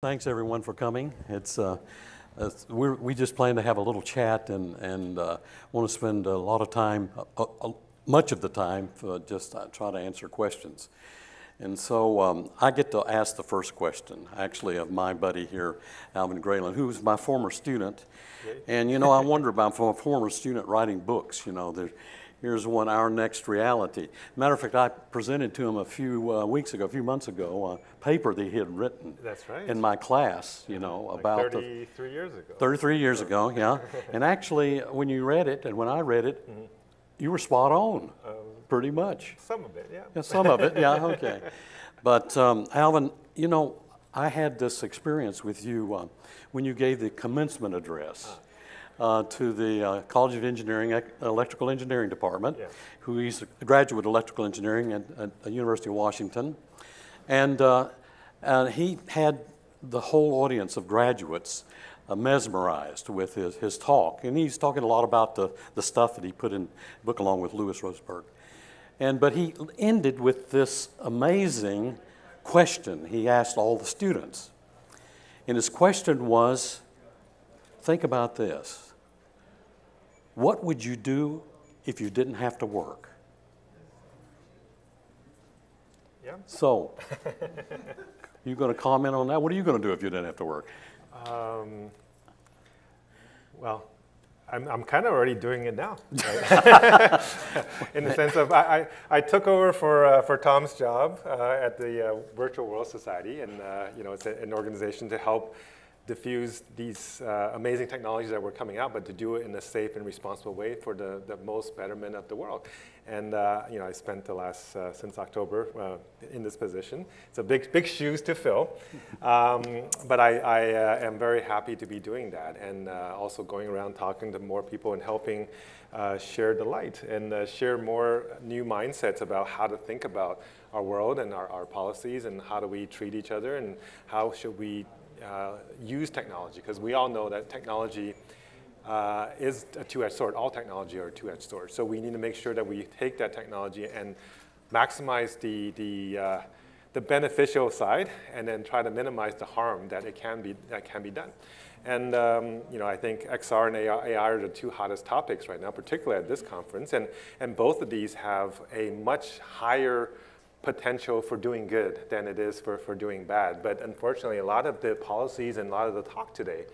Thanks everyone for coming. We just plan to have a little chat and want to spend a lot of time, much of the time, just try to answer questions. And so I get to ask the first question, actually, of my buddy here, Alvin Graylin, who was my former student. And I wonder about from a former student writing books. Here's one, Our Next Reality. Matter of fact, I presented to him a few months ago, a paper that he had written. That's right. In my class, like about 33 years ago. 33 years ago, yeah. And actually, when you read it, and when I read it, you were spot on, pretty much. Some of it, yeah. Yeah, some of it, yeah, okay. But Alvin, I had this experience with you when you gave the commencement address. To the College of Engineering, Electrical Engineering Department, Yeah. who he's a graduate of electrical engineering at the University of Washington. And he had the whole audience of graduates mesmerized with his talk. And he's talking a lot about the stuff that he put in the book along with Louis Rosenberg. But he ended with this amazing question he asked all the students. And his question was, think about this. What would you do if you didn't have to work? Yeah. So, you going to comment on that? What are you going to do if you didn't have to work? Well, I'm kind of already doing it now, right? In the sense of I took over for Tom's job at the Virtual World Society, and it's an organization to help diffuse these amazing technologies that were coming out, but to do it in a safe and responsible way for the most betterment of the world. And I spent the last since October in this position. It's a big shoes to fill, but I am very happy to be doing that, and also going around talking to more people and helping share the light and share more new mindsets about how to think about our world and our policies, and how do we treat each other, and how should we use technology, because we all know that technology is a two-edged sword. All technology are a two-edged sword. So we need to make sure that we take that technology and maximize the beneficial side, and then try to minimize the harm that can be done. And I think XR and AI are the two hottest topics right now, particularly at this conference. And both of these have a much higher potential for doing good than it is for doing bad. But unfortunately, a lot of the policies and a lot of the talk today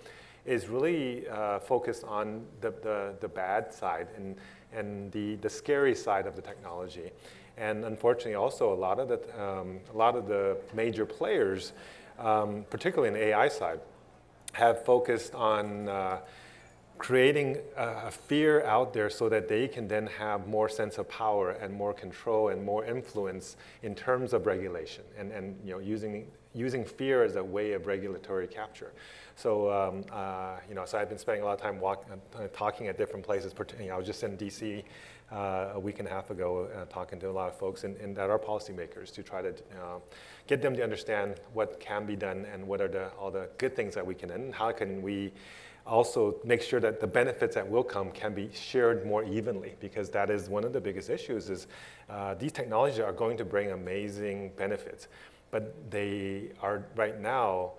is really focused on the bad side and the scary side of the technology. And unfortunately, also a lot of the major players, particularly in the AI side, have focused on creating a fear out there so that they can then have more sense of power and more control and more influence in terms of regulation, and using fear as a way of regulatory capture. So so I've been spending a lot of time talking at different places. I was just in DC a week and a half ago talking to a lot of folks and that are policymakers to try to get them to understand what can be done and what are all the good things that we can do, and how can we also make sure that the benefits that will come can be shared more evenly, because that is one of the biggest issues is these technologies are going to bring amazing benefits, but they are right now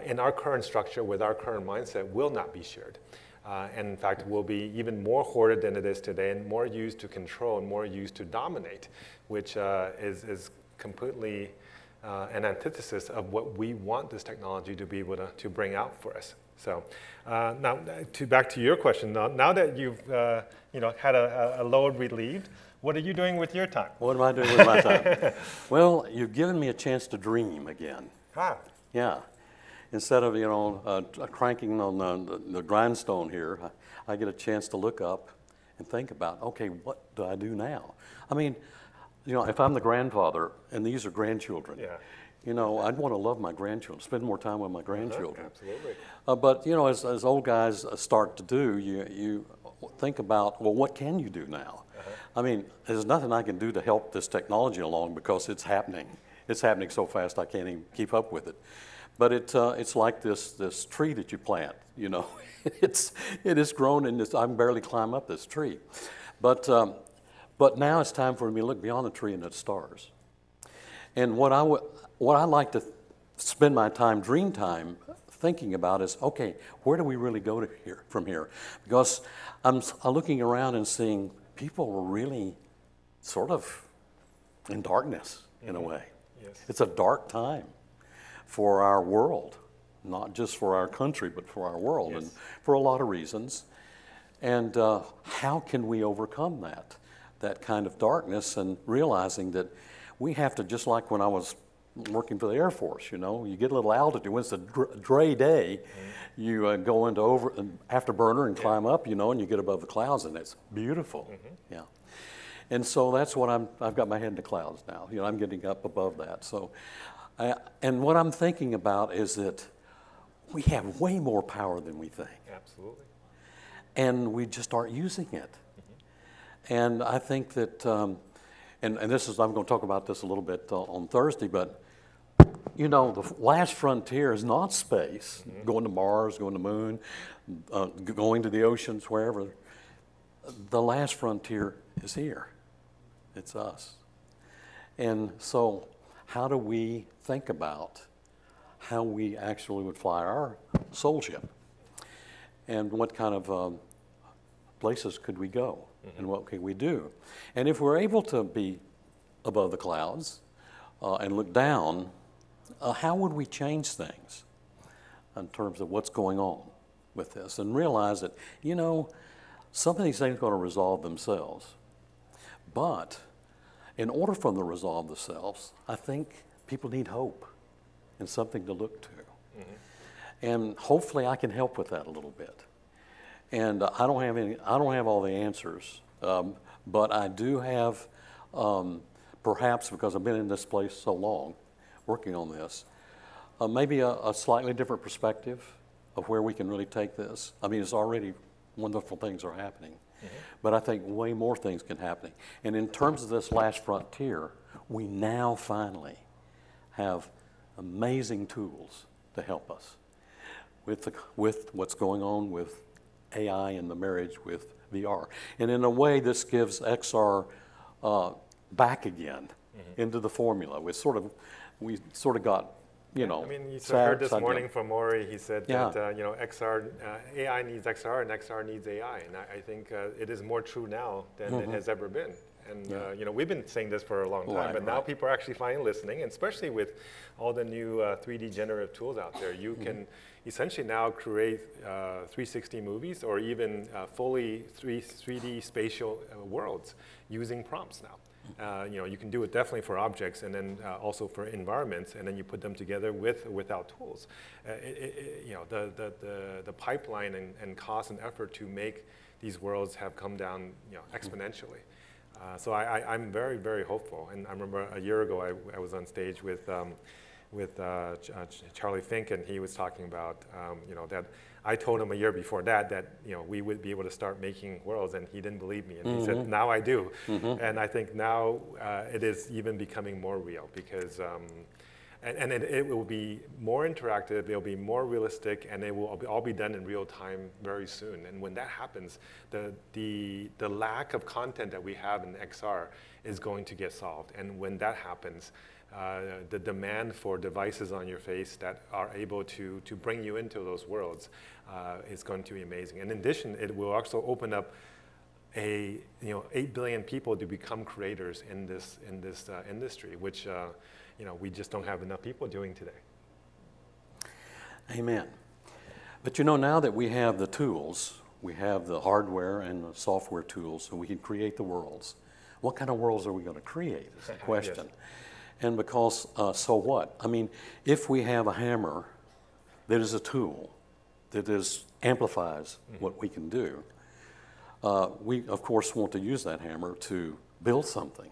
in our current structure with our current mindset will not be shared. And in fact, will be even more hoarded than it is today, and more used to control and more used to dominate, which is completely an antithesis of what we want this technology to be able to bring out for us. So now, back to your question. Now that you've had a load relieved, what are you doing with your time? What am I doing with my time? Well, you've given me a chance to dream again. Ah. Yeah. Instead of cranking on the grindstone here, I get a chance to look up and think about, okay, what do I do now? I mean, if I'm the grandfather and these are grandchildren, yeah. I'd want to love my grandchildren, spend more time with my grandchildren. Absolutely. But as old guys start to do, you think about, well, what can you do now? I mean, there's nothing I can do to help this technology along because it's happening. It's happening so fast I can't even keep up with it. But it's like this tree that you plant. it has grown, and I can barely climb up this tree. But now it's time for me to look beyond the tree and at the stars. And what I like to spend my time, dream time, thinking about is, okay, where do we really go to here from here? Because I'm looking around and seeing people are really sort of in darkness in a way. Yes. It's a dark time for our world, not just for our country, but for our world, Yes. and for a lot of reasons. And how can we overcome that kind of darkness, and realizing that we have to, just like when I was working for the Air Force, you know, you get a little altitude. When it's a gray day, you go into afterburner and climb up, you know, and you get above the clouds, and it's beautiful. Yeah. And so that's what I've got my head in the clouds now. You know, I'm getting up above that. So, and what I'm thinking about is that we have way more power than we think. Absolutely. And we just aren't using it. And I think that, and this is, I'm going to talk about this a little bit on Thursday, but you know, the last frontier is not space, going to Mars, going to the moon, going to the oceans, wherever. The last frontier is here. It's us. And so how do we think about how we actually would fly our soul ship? And what kind of places could we go? And what could we do? And if we're able to be above the clouds and look down, how would we change things in terms of what's going on with this? And realize that, you know, some of these things are going to resolve themselves. But in order for them to resolve themselves, I think people need hope and something to look to. And hopefully I can help with that a little bit. And I don't have all the answers, but I do have, perhaps because I've been in this place so long, working on this, maybe a slightly different perspective of where we can really take this. I mean, it's already wonderful things are happening, but I think way more things can happen. And in terms of this last frontier, we now finally have amazing tools to help us with what's going on with AI and the marriage with VR. And in a way, this gives XR back again into the formula. We sort of got, you know. I mean, you sad, heard this sad morning deal. from Maury. He said Yeah. that you know, AI needs XR, and XR needs AI. And I think it is more true now than it has ever been. And you know, we've been saying this for a long time, Right, but now right. people are actually finally listening, and especially with all the new 3D generative tools out there. You can essentially now create 360 movies or even fully 3D spatial worlds using prompts now. You know, you can do it definitely for objects, and then also for environments, and then you put them together with or without tools. You know, the pipeline and cost and effort to make these worlds have come down, you know, exponentially. So I'm very, very hopeful. And I remember a year ago I was on stage with Charlie Fink, and he was talking about you know, that I told him a year before that you know, we would be able to start making worlds, and he didn't believe me, and he said, now I do. And I think now it is even becoming more real, because and it will be more interactive, it'll be more realistic, and it will all be done in real time very soon. And when that happens, the lack of content that we have in XR is going to get solved. And when that happens, the demand for devices on your face that are able to bring you into those worlds is going to be amazing. And in addition, it will also open up 8 billion people to become creators in this industry, which you know, we just don't have enough people doing today. Amen. But you know, now that we have the tools, we have the hardware and the software tools, so we can create the worlds. What kind of worlds are we going to create is the question. Yes. And because, so what? I mean, if we have a hammer that is a tool that amplifies what we can do, we, of course, want to use that hammer to build something.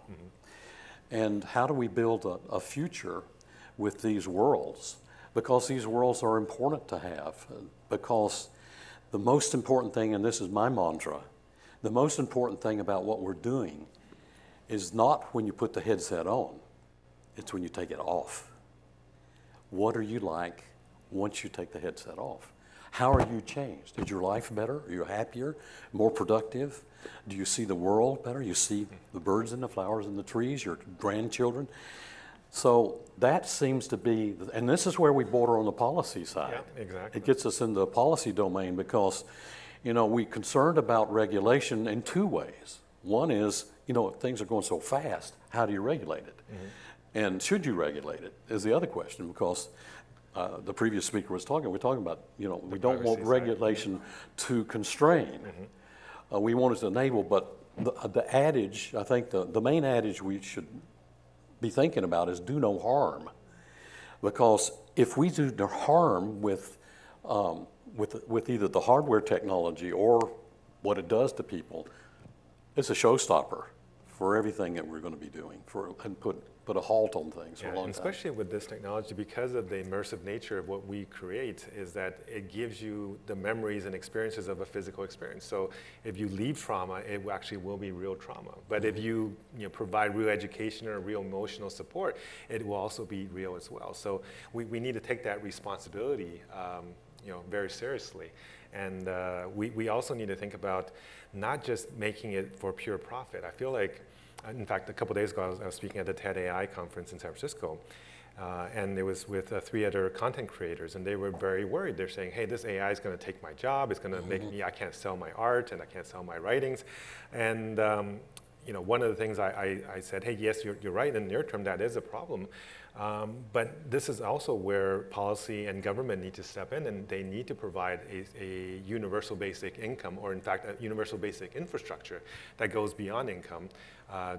And how do we build a future with these worlds? Because these worlds are important to have. Because the most important thing, and this is my mantra, the most important thing about what we're doing is not when you put the headset on, it's when you take it off. What are you like once you take the headset off? How are you changed? Is your life better? Are you happier, more productive? Do you see the world better? You see the birds and the flowers and the trees, your grandchildren? So that seems to be, and this is where we border on the policy side. Yeah, exactly. It gets us into the policy domain because, we're concerned about regulation in two ways. One is, if things are going so fast, how do you regulate it? And should you regulate it is the other question, because the previous speaker was talking, we're talking about, we don't want regulation to constrain. We want it to enable, but the adage, I think the main adage we should be thinking about is do no harm. Because if we do no harm with either the hardware technology or what it does to people, it's a showstopper for everything that we're going to be doing and put a halt on things for a long time. Especially with this technology, because of the immersive nature of what we create, is that it gives you the memories and experiences of a physical experience. So if you leave trauma, it actually will be real trauma. But if you, provide real education or real emotional support, it will also be real as well. So we need to take that responsibility very seriously. And we also need to think about not just making it for pure profit. I feel like, in fact, a couple days ago, I was speaking at the TED AI conference in San Francisco, and it was with 3 other content creators, and they were very worried. They're saying, hey, this AI is going to take my job. It's going to make me, I can't sell my art, and I can't sell my writings. And one of the things I said, hey, yes, you're right. In the near term, that is a problem. But this is also where policy and government need to step in, and they need to provide a universal basic income, or in fact, a universal basic infrastructure that goes beyond income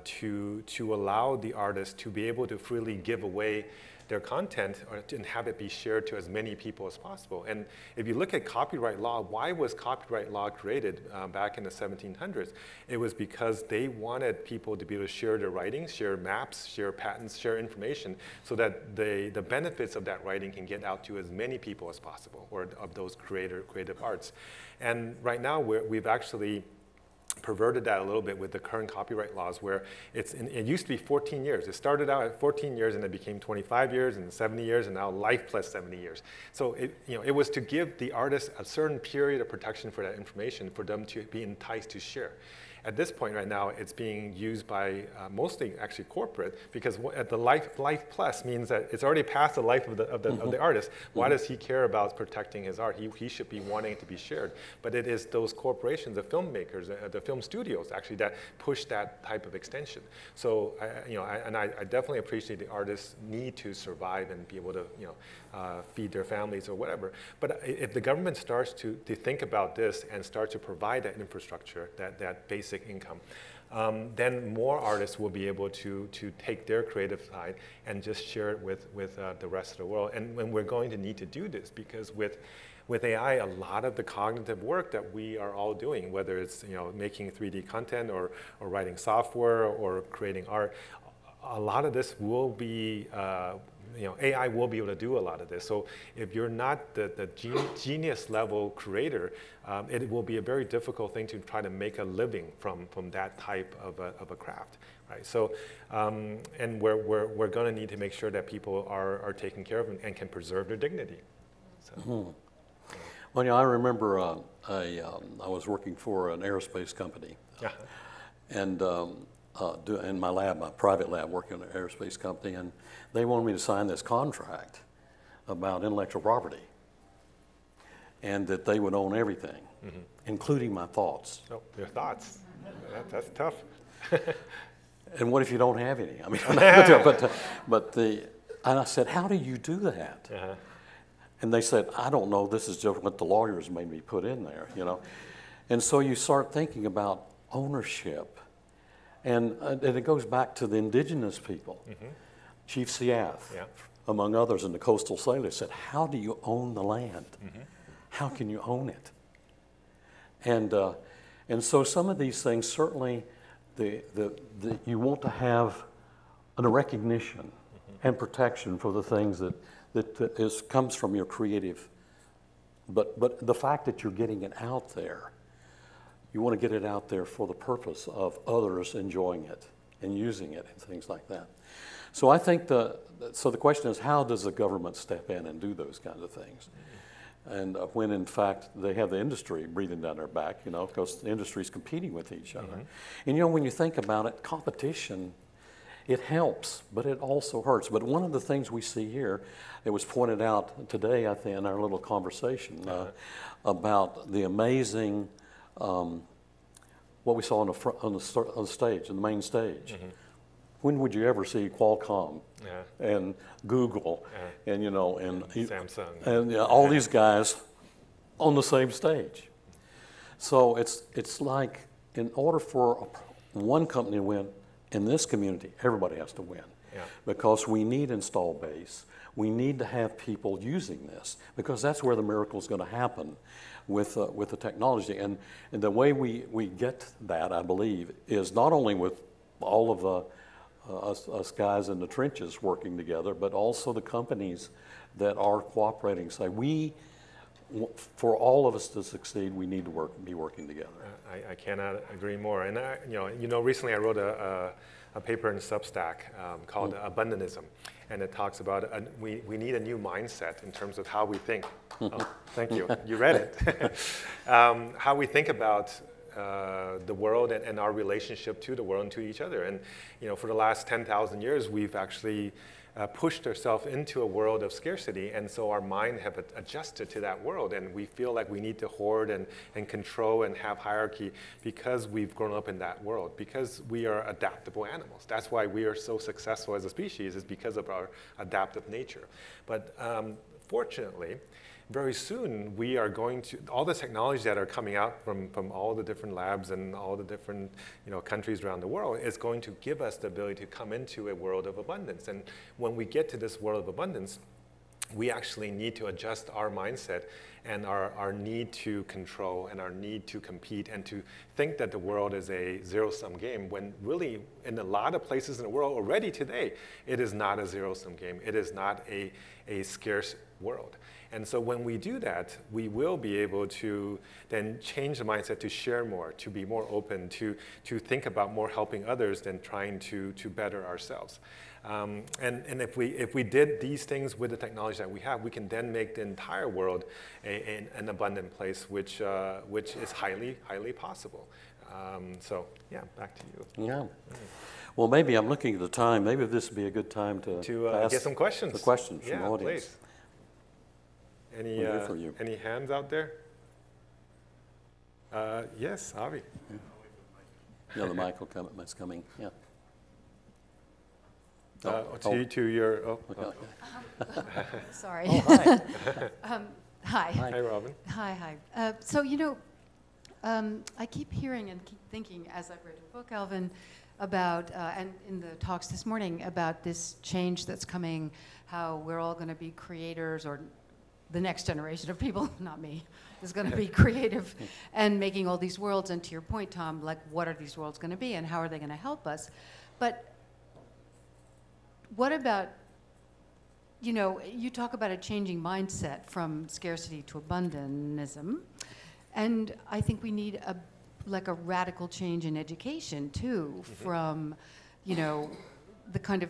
to allow the artists to be able to freely give away their content and have it be shared to as many people as possible. And if you look at copyright law, why was copyright law created back in the 1700s? It was because they wanted people to be able to share their writings, share maps, share patents, share information, so that the benefits of that writing can get out to as many people as possible, or of those creative arts. And right now, we've actually perverted that a little bit with the current copyright laws, where it used to be 14 years. It started out at 14 years, and it became 25 years, and 70 years, and now life plus 70 years. So it was to give the artists a certain period of protection for that information, for them to be enticed to share. At this point right now, it's being used by mostly actually corporate, because at the life plus means that it's already past the life of the artist. Why does he care about protecting his art? He should be wanting it to be shared. But it is those corporations, the filmmakers, the film studios actually, that push that type of extension. So I definitely appreciate the artists need to survive and be able to feed their families or whatever. But if the government starts to think about this and start to provide that infrastructure, that basic income, then more artists will be able to take their creative side and just share it with the rest of the world. And we're going to need to do this, because with AI, a lot of the cognitive work that we are all doing, whether it's making 3D content or writing software or creating art, a lot of this will be AI will be able to do a lot of this. So if you're not the genius level creator, it will be a very difficult thing to try to make a living from that type of a craft, right? So, and we're going to need to make sure that people are taken care of and can preserve their dignity. So. Well, I remember I was working for an aerospace company, and in my lab, my private lab, working in an aerospace company, and they wanted me to sign this contract about intellectual property, and that they would own everything, including my thoughts. Oh, your thoughts. That's tough. And what if you don't have any? I mean, and I said, how do you do that? And they said, I don't know. This is just what the lawyers made me put in there, And so you start thinking about ownership. And it goes back to the indigenous people. Chief Seath, among others, and the coastal sailors said, how do you own the land? How can you own it? And so some of these things, certainly, you want to have a recognition and protection for the things that comes from your creative. But the fact that you're getting it out there, you want to get it out there for the purpose of others enjoying it and using it and things like that. So I think the question is, how does the government step in and do those kinds of things? And when in fact they have the industry breathing down their back, because the industry is competing with each other. And when you think about it, competition it helps, but it also hurts. But one of the things we see here, it was pointed out today, I think, in our little conversation about the amazing, what we saw on the stage, on the main stage. When would you ever see Qualcomm and Google and and Samsung and all these guys on the same stage? So it's like, in order for one company to win in this community, everybody has to win, because we need install base. We need to have people using this, because that's where the miracle is going to happen with the technology. And the way we get that, I believe, is not only with all of the us guys in the trenches working together, but also the companies that are cooperating. Say, for all of us to succeed, we need to be working together. I cannot agree more. And recently I wrote a paper in Substack called Abundantism, and it talks about we need a new mindset in terms of how we think. Oh, thank you. You read it. How we think about the world and our relationship to the world and to each other. And for the last 10,000 years, we've actually pushed ourselves into a world of scarcity, and so our mind have adjusted to that world, and we feel like we need to hoard and control and have hierarchy because we've grown up in that world, because we are adaptable animals. That's why we are so successful as a species, is because of our adaptive nature. But fortunately, very soon we are going to, all the technologies that are coming out from all the different labs and all the different countries around the world is going to give us the ability to come into a world of abundance. And when we get to this world of abundance, we actually need to adjust our mindset and our need to control and our need to compete and to think that the world is a zero-sum game, when really in a lot of places in the world already today, it is not a zero-sum game. It is not a scarce world. And so when we do that, we will be able to then change the mindset to share more, to be more open, to think about more helping others than trying to better ourselves. And if we did these things with the technology that we have, we can then make the entire world an abundant place, which is highly, highly possible. So yeah, back to you. Yeah. Well, maybe I'm looking at the time. Maybe this would be a good time to ask get some questions. The questions from the audience. Please. Any hands out there? Yes, Avi. Yeah, the mic will come. It's coming. Yeah. To your. Oh. Sorry. Oh, hi. Hi. Hi, Robin. Hi. So I keep hearing and keep thinking, as I've read your book, Alvin, about and in the talks this morning about this change that's coming, how we're all going to be creators, or the next generation of people, not me, is going to be creative and making all these worlds. And to your point, Tom, like, what are these worlds going to be and how are they going to help us? But what about, you talk about a changing mindset from scarcity to abundantism, and I think we need a radical change in education too, from, the kind of,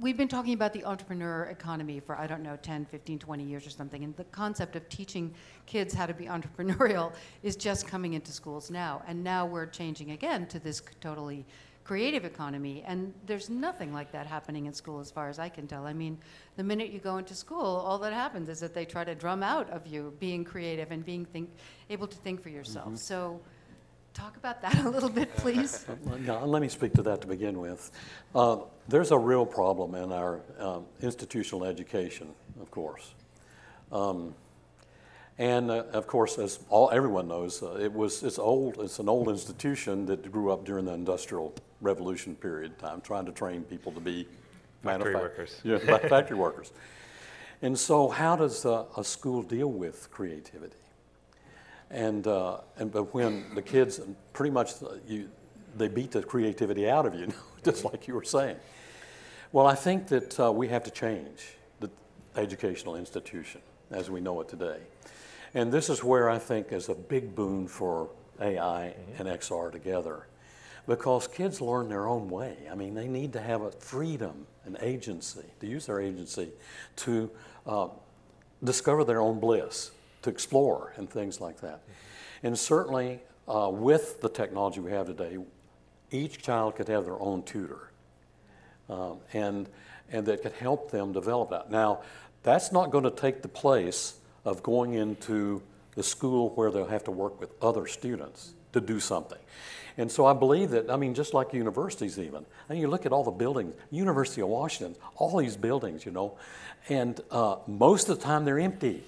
we've been talking about the entrepreneur economy for, 10, 15, 20 years or something, and the concept of teaching kids how to be entrepreneurial is just coming into schools now. And now we're changing again to this totally creative economy, and there's nothing like that happening in school as far as I can tell. I mean, the minute you go into school, all that happens is that they try to drum out of you being creative and being able to think for yourself. So talk about that a little bit, please. Now, let me speak to that to begin with. There's a real problem in our institutional education, of course. And of course, as everyone knows, it's an old institution that grew up during the Industrial Revolution period of time, trying to train people to be factory workers. Yeah, factory workers. And so, how does a school deal with creativity? But when the kids pretty much they beat the creativity out of you, just like you were saying. Well, I think that we have to change the educational institution as we know it today. And this is where I think is a big boon for AI and XR together, because kids learn their own way. I mean, they need to have a freedom and agency, to use their agency to discover their own bliss, to explore and things like that. And certainly with the technology we have today, each child could have their own tutor, and that could help them develop that. Now, that's not going to take the place of going into the school where they'll have to work with other students to do something. And so I believe that, I mean, just like universities even, and you look at all the buildings, University of Washington, all these buildings, you know, and most of the time they're empty.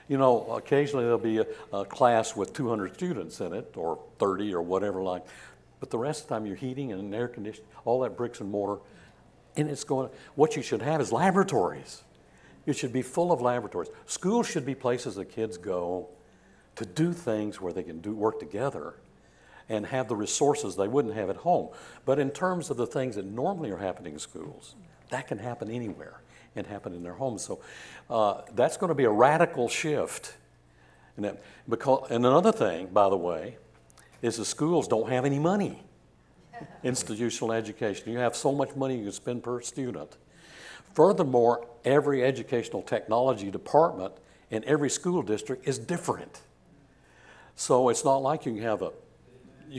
You know, occasionally there'll be a class with 200 students in it, or 30 or whatever like, but the rest of the time you're heating and air conditioning, all that bricks and mortar, and it's going, what you should have is laboratories. It should be full of laboratories. Schools should be places that kids go to do things where they can work together and have the resources they wouldn't have at home. But in terms of the things that normally are happening in schools, that can happen anywhere and happen in their homes. So that's going to be a radical shift. And another thing, by the way, is the schools don't have any money. Institutional education. You have so much money you can spend per student. Furthermore, every educational technology department in every school district is different. So it's not like you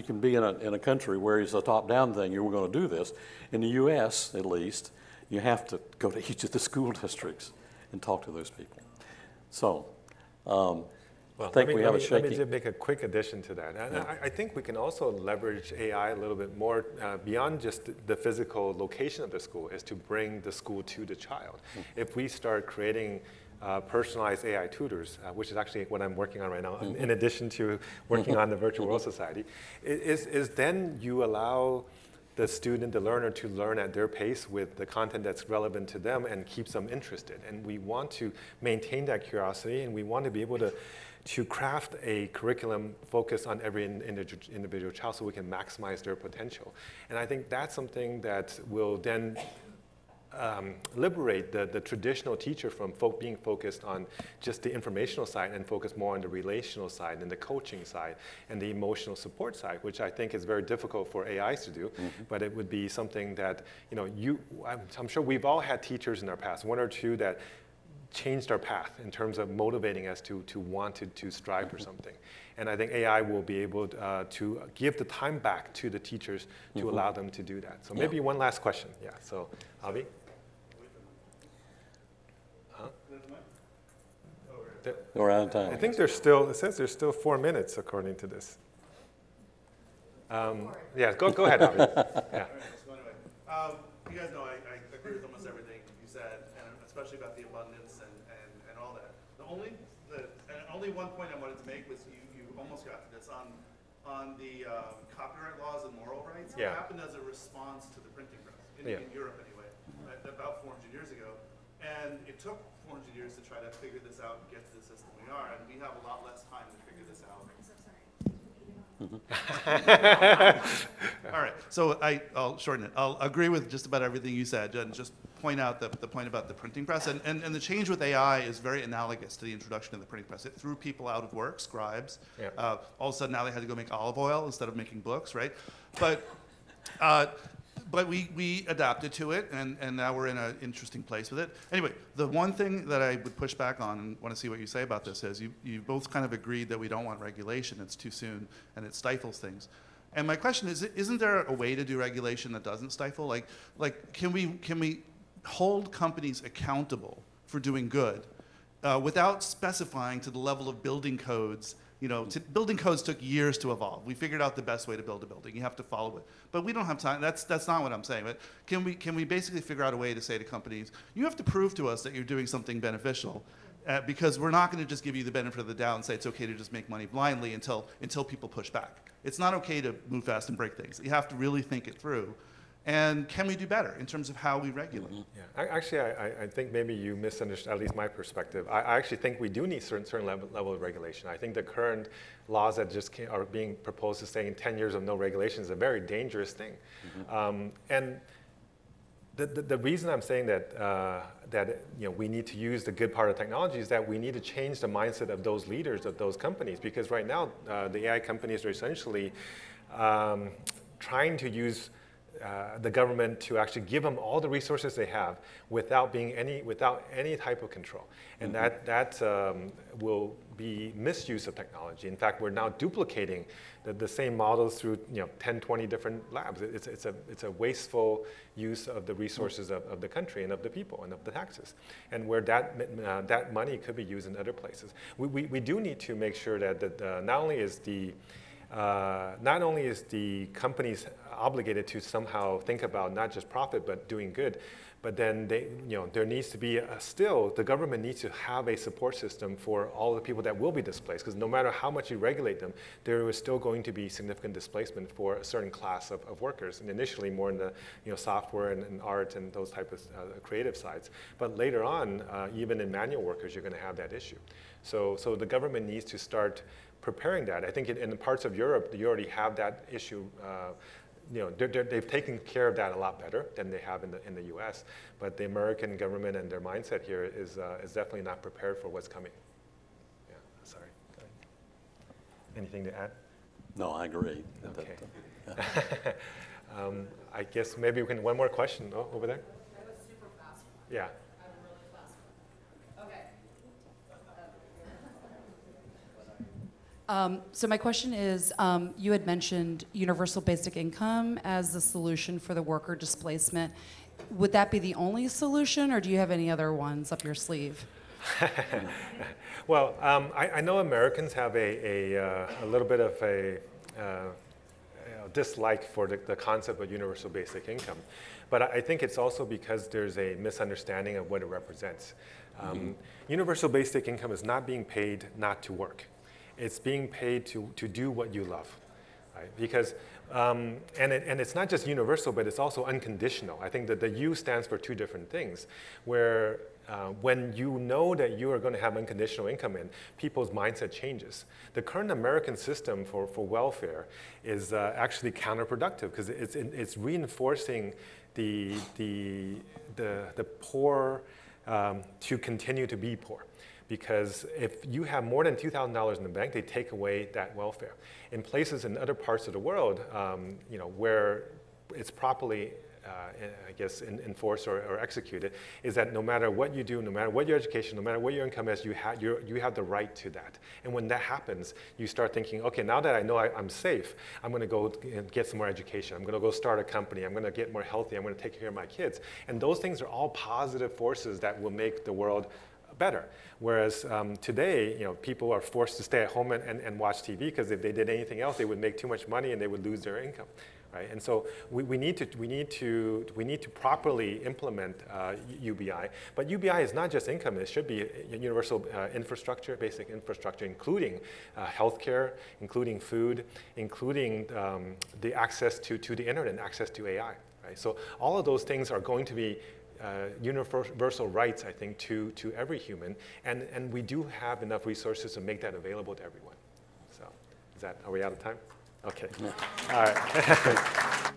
can be in a country where it's a top-down thing, you're going to do this. In the U.S., at least, you have to go to each of the school districts and talk to those people. So I think we have a shaky... Let me just make a quick addition to that. And Yeah. I think we can also leverage AI a little bit more beyond just the physical location of the school, is to bring the school to the child. If we start creating personalized AI tutors, which is actually what I'm working on right now, in addition to working on the Virtual World Society, is then you allow the student, the learner, to learn at their pace with the content that's relevant to them and keeps them interested. And we want to maintain that curiosity, and we want to be able to craft a curriculum focused on every individual child so we can maximize their potential. And I think that's something that will then liberate the traditional teacher from being focused on just the informational side and focus more on the relational side and the coaching side and the emotional support side, which I think is very difficult for AIs to do. But it would be something that, you know, I'm sure we've all had teachers in our past, one or two that changed our path in terms of motivating us to want to strive for something. And I think AI will be able to give the time back to the teachers to allow them to do that. So maybe one last question. Yeah, so Avi? We're out of time. I think there's still, it says there's still 4 minutes according to this. Yeah, go ahead, Avi. Yeah. So anyway, you guys know I agree with almost everything you said, and especially about the abundance and all that. Only one point I wanted to make was you almost got to this on the copyright laws and moral rights. It happened as a response to the printing press in Europe anyway, right, about 400 years ago, and it took 400 years to try to figure this out and get to the system we are, and we have a lot less time to figure this out. All right, so I'll shorten it. I'll agree with just about everything you said, and just point out the point about the printing press. And the change with AI is very analogous to the introduction of the printing press. It threw people out of work, scribes. All of a sudden now they had to go make olive oil instead of making books, right? But we adapted to it, and now we're in an interesting place with it. Anyway, the one thing that I would push back on and want to see what you say about this is you both kind of agreed that we don't want regulation. It's too soon, and it stifles things. And my question is, isn't there a way to do regulation that doesn't stifle? Like can we hold companies accountable for doing good without specifying to the level of building codes? You know, building codes took years to evolve. We figured out the best way to build a building. You have to follow it. But we don't have time. That's not what I'm saying. But can we basically figure out a way to say to companies, you have to prove to us that you're doing something beneficial, because we're not going to just give you the benefit of the doubt and say it's okay to just make money blindly until people push back. It's not okay to move fast and break things. You have to really think it through. And can we do better in terms of how we regulate? Yeah, actually, I think maybe you misunderstood, at least my perspective. I actually think we do need certain level of regulation. I think the current laws that are being proposed to saying 10 years of no regulation is a very dangerous thing. And the reason I'm saying that we need to use the good part of technology is that we need to change the mindset of those leaders of those companies, because right now the AI companies are essentially trying to use the government to actually give them all the resources they have without any type of control, and that will be misuse of technology. In fact, we're now duplicating the same models through 10, 20 different labs. It's a wasteful use of the resources of the country and of the people and of the taxes, and where that money could be used in other places. We do need to make sure that not only is the companies obligated to somehow think about not just profit but doing good, but then there needs to be still the government needs to have a support system for all the people that will be displaced, because no matter how much you regulate them, there is still going to be significant displacement for a certain class of workers, and initially more in the software and art and those type of creative sides. But later on, even in manual workers, you're going to have that issue. So the government needs to start preparing that. I think in parts of Europe, you already have that issue. They've taken care of that a lot better than they have in the U.S. But the American government and their mindset here is definitely not prepared for what's coming. Yeah, sorry. Anything to add? No, I agree. Okay. I guess maybe we can one more question over there. That was super fast one. Yeah. I have a really fast one. Okay. So my question is, you had mentioned universal basic income as the solution for the worker displacement. Would that be the only solution, or do you have any other ones up your sleeve? Well, I know Americans have a little bit of a dislike for the concept of universal basic income. But I think it's also because there's a misunderstanding of what it represents. Universal basic income is not being paid not to work. It's being paid to do what you love, right? Because, and it's not just universal, but it's also unconditional. I think that the U stands for two different things, where when you know that you are going to have unconditional income in, people's mindset changes. The current American system for welfare is actually counterproductive, because it's reinforcing the poor to continue to be poor. Because if you have more than $2,000 in the bank, they take away that welfare. In places in other parts of the world, where it's properly, I guess, enforced or executed, is that no matter what you do, no matter what your education, no matter what your income is, you have the right to that. And when that happens, you start thinking, okay, now that I know I'm safe, I'm going to go and get some more education. I'm going to go start a company. I'm going to get more healthy. I'm going to take care of my kids. And those things are all positive forces that will make the world better. Whereas today, people are forced to stay at home and watch TV, because if they did anything else, they would make too much money and they would lose their income, right? And so we need to properly implement UBI. But UBI is not just income; it should be universal infrastructure, basic infrastructure, including healthcare, including food, including the access to the internet and access to AI. Right? So all of those things are going to be universal rights, I think, to every human, and we do have enough resources to make that available to everyone. So, are we out of time? Okay. Yeah. All right.